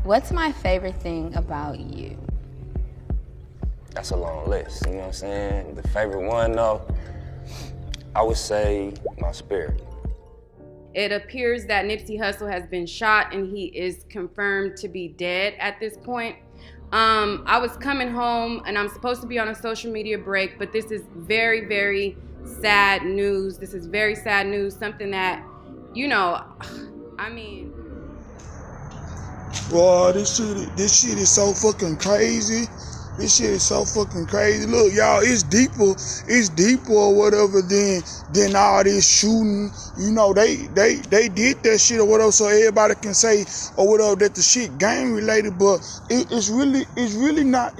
What's my favorite thing about you? That's a long list, you know what I'm saying? The favorite one, though, I would say my spirit. It appears that Nipsey Hussle has been shot and he is confirmed to be dead at this point. I was coming home and I'm supposed to be on a social media break, but this is very, very sad news. This is very sad news, something that, you know, I mean. Boy, this shit is so fucking crazy. This shit is so fucking crazy. Look, y'all, it's deeper or whatever than all this shooting. You know, they did that shit or whatever, so everybody can say or whatever that the shit gang related, but it's really not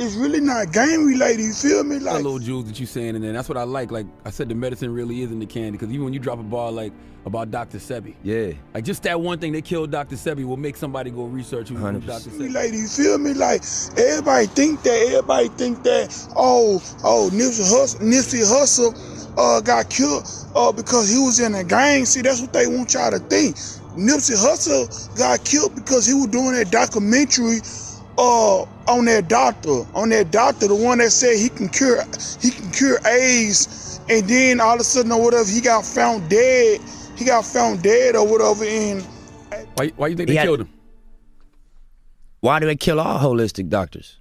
gang related. You feel me? Like little jewels that you saying, and then that's what I like. Like I said, the medicine really is in the candy, because even when you drop a ball like about Dr. Sebi, yeah, like just that one thing they killed Dr. Sebi will make somebody go research who Dr. Sebi. Lady, you feel me? Like everybody think that. Oh, Nipsey Hussle got killed because he was in a gang. See, that's what they want y'all to think. Nipsey Hussle got killed because he was doing that documentary on that doctor, the one that said he can cure AIDS, and then all of a sudden or whatever he got found dead. He got found dead or whatever. And why you think they killed him? Why do they kill all holistic doctors?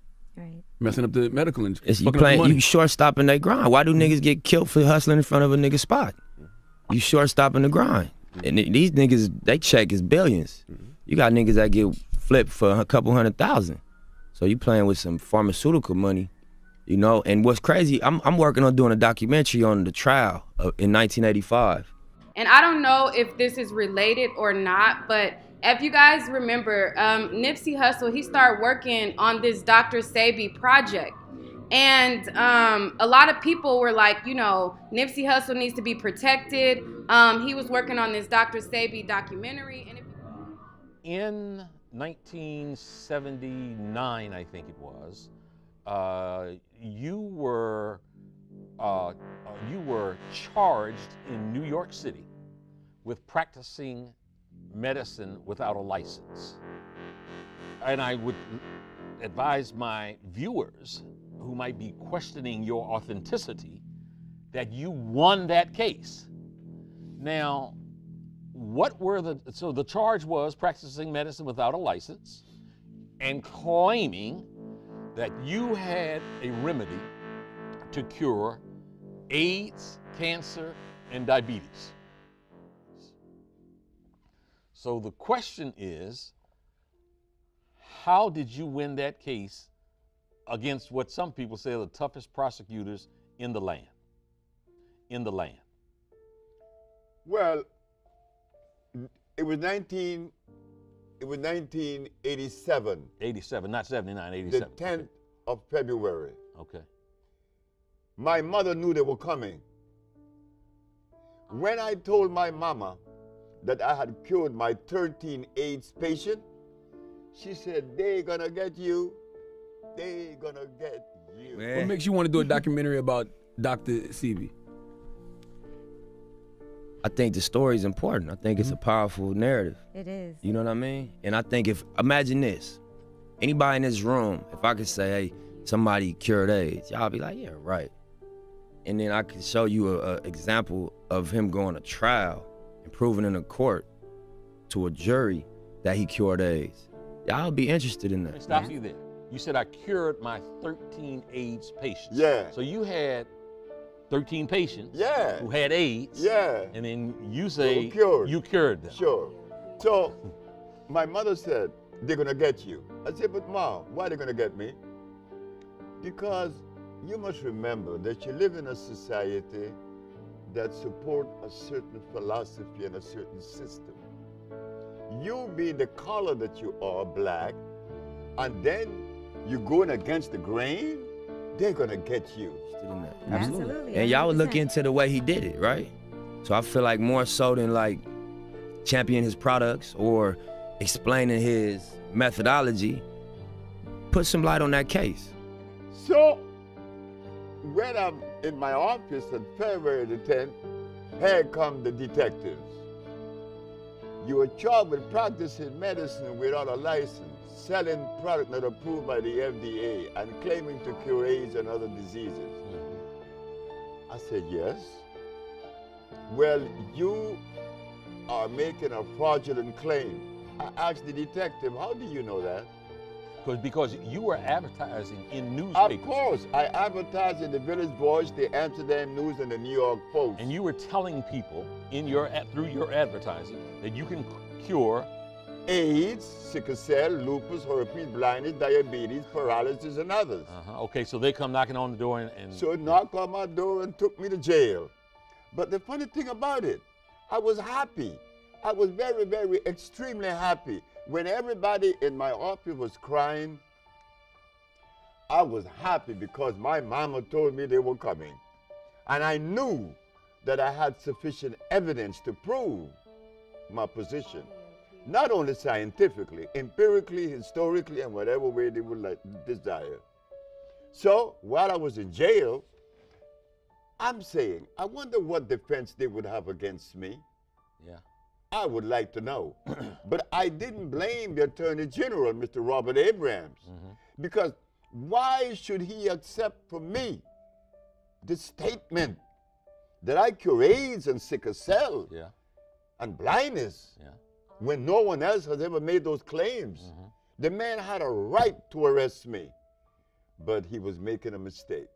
Messing up the medical industry. You short-stopping their grind. Why do niggas get killed for hustling in front of a nigga spot? You short-stopping the grind. And these niggas, they check is billions. You got niggas that get flipped for a couple $100,000. So you playing with some pharmaceutical money, you know? And what's crazy, I'm working on doing a documentary on the trial in 1985. And I don't know if this is related or not, but if you guys remember, Nipsey Hussle, he started working on this Dr. Sebi project. And a lot of people were like, you know, Nipsey Hussle needs to be protected. He was working on this Dr. Sebi documentary. In 1979, I think it was, you were charged in New York City with practicing medicine without a license. And I would advise my viewers who might be questioning your authenticity that you won that case. Now, so the charge was practicing medicine without a license and claiming that you had a remedy to cure AIDS, cancer, and diabetes. So the question is, how did you win that case against what some people say are the toughest prosecutors in the land? Well, it was 1987. 87, not 79, 87. The 10th of February. Okay. My mother knew they were coming. When I told my mama that I had cured my 13 AIDS patient, she said, "They gonna get you. They gonna get you." What makes you want to do a documentary about Dr. Sebi? I think the story is important. I think it's a powerful narrative. It is. You know what I mean? And I think imagine this, anybody in this room, if I could say, hey, somebody cured AIDS, y'all be like, yeah, right. And then I could show you an example of him going to trial and proving in a court to a jury that he cured AIDS. Y'all be interested in that. Let me stop you there. You said I cured my 13 AIDS patients. Yeah. So you had 13 patients, yeah, who had AIDS, yeah, and then you say you cured them. Sure. So my mother said, "They're gonna get you." I said, "But Mom, why are they gonna get me?" Because you must remember that you live in a society that support a certain philosophy and a certain system. You being the color that you are, black, and then you going against the grain, they're gonna get you. Absolutely. And y'all would look into the way he did it, right? So I feel like more so than like championing his products or explaining his methodology, put some light on that case. So when I'm in my office on February the 10th, here come the detectives. You were charged with practicing medicine without a license. selling products not approved by the FDA and claiming to cure AIDS and other diseases. I said, yes. Well, you are making a fraudulent claim. I asked the detective, how do you know that? Because you were advertising in newspapers. Of course, I advertised in the Village Voice, the Amsterdam News, and the New York Post. And you were telling people through your advertising that you can cure AIDS, sickle cell, lupus, herpes, blindness, diabetes, paralysis, and others. Okay, so they come knocking on the door and... So knocked on my door and took me to jail. But the funny thing about it, I was happy. I was very, very, extremely happy. When everybody in my office was crying, I was happy because my mama told me they were coming. And I knew that I had sufficient evidence to prove my position. Not only scientifically, empirically, historically, and whatever way they would desire. So while I was in jail, I'm saying, I wonder what defense they would have against me. Yeah. I would like to know. But I didn't blame the Attorney General, Mr. Robert Abrams, because why should he accept from me the statement that I cure AIDS and sickle cell and blindness when no one else has ever made those claims? The man had a right to arrest me, but he was making a mistake.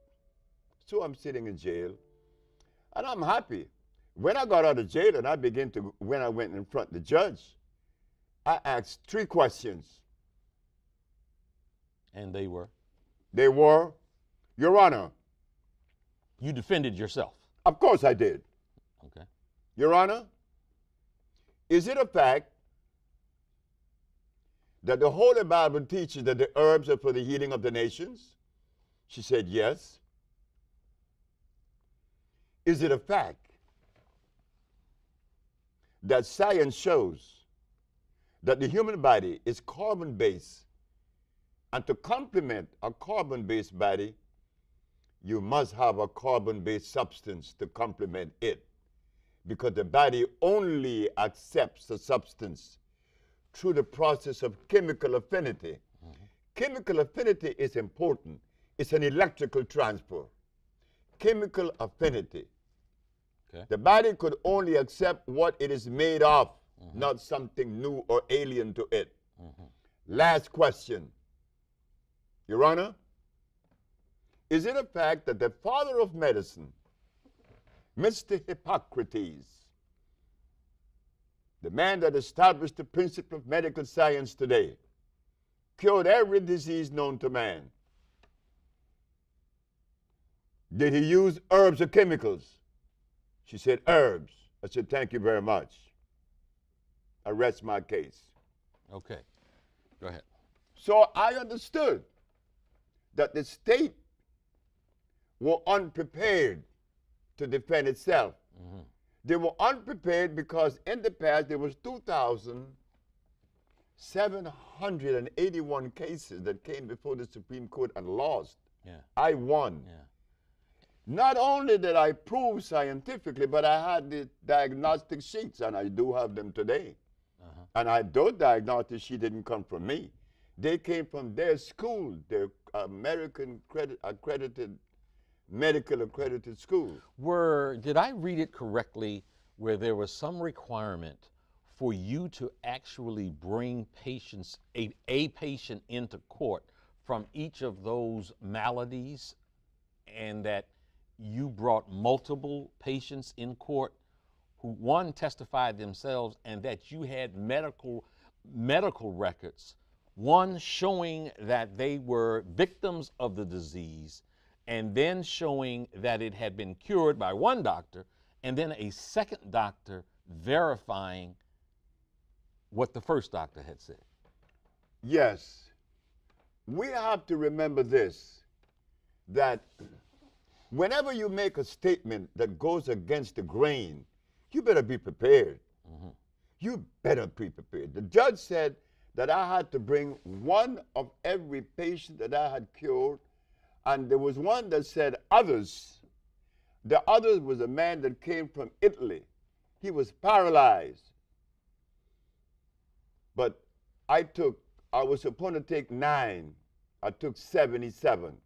So I'm sitting in jail, and I'm happy. When I got out of jail and when I went in front of the judge, I asked 3 questions. And they were? They were, Your Honor. You defended yourself? Of course I did. Okay. Your Honor, is it a fact that the Holy Bible teaches that the herbs are for the healing of the nations? She said, yes. Is it a fact that science shows that the human body is carbon-based, and to complement a carbon-based body, you must have a carbon-based substance to complement it, because the body only accepts a substance through the process of chemical affinity. Chemical affinity is important. It's an electrical transfer. Chemical affinity. Okay. The body could only accept what it is made of, not something new or alien to it. Last question. Your Honor, is it a fact that the father of medicine, Mr. Hippocrates, the man that established the principle of medical science today, cured every disease known to man? Did he use herbs or chemicals? She said, herbs. I said, thank you very much. I rest my case. Okay, go ahead. So I understood that the state were unprepared to defend itself. They were unprepared because in the past there was 2,781 cases that came before the Supreme Court and lost. I won. Not only did I prove scientifically, but I had the diagnostic sheets, and I do have them today. And those diagnostic sheets didn't come from me. They came from their school, their American medical accredited school. Did I read it correctly where there was some requirement for you to actually bring patients, a patient into court from each of those maladies, and that you brought multiple patients in court who, one, testified themselves, and that you had medical records, one showing that they were victims of the disease, and then showing that it had been cured by one doctor, and then a second doctor verifying what the first doctor had said? Yes. We have to remember this, that whenever you make a statement that goes against the grain, you better be prepared. You better be prepared. The judge said that I had to bring one of every patient that I had cured, and there was one that said others. The others was a man that came from Italy. He was paralyzed. But I took I was supposed to take 9. I took 77.